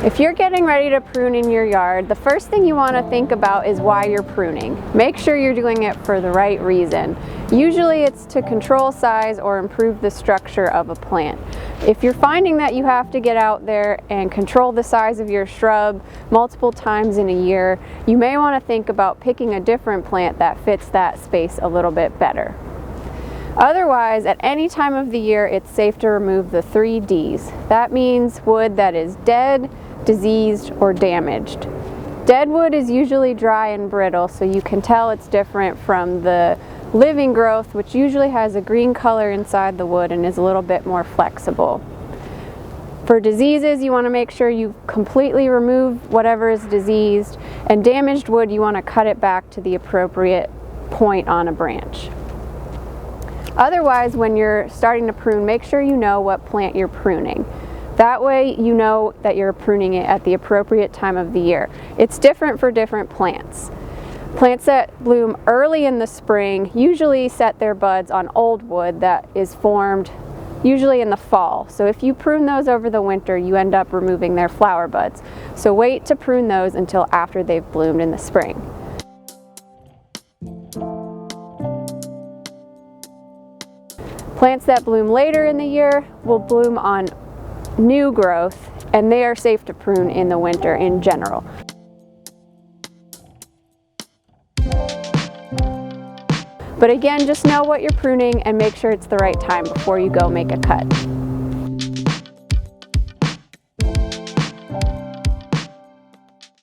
If you're getting ready to prune in your yard, the first thing you want to think about is why you're pruning. Make sure you're doing it for the right reason. Usually it's to control size or improve the structure of a plant. If you're finding that you have to get out there and control the size of your shrub multiple times in a year, you may want to think about picking a different plant that fits that space a little bit better. Otherwise, at any time of the year, it's safe to remove the 3 Ds. That means wood that is dead, diseased, or damaged. Dead wood is usually dry and brittle, so you can tell it's different from the living growth, which usually has a green color inside the wood and is a little bit more flexible. For diseases, you want to make sure you completely remove whatever is diseased, and damaged wood, you want to cut it back to the appropriate point on a branch. Otherwise, when you're starting to prune, make sure you know what plant you're pruning. That way you know that you're pruning it at the appropriate time of the year. It's different for different plants. Plants that bloom early in the spring usually set their buds on old wood that is formed usually in the fall. So if you prune those over the winter, you end up removing their flower buds. So wait to prune those until after they've bloomed in the spring. Plants that bloom later in the year will bloom on new growth, and they are safe to prune in the winter in general. But again, just know what you're pruning and make sure it's the right time before you go make a cut.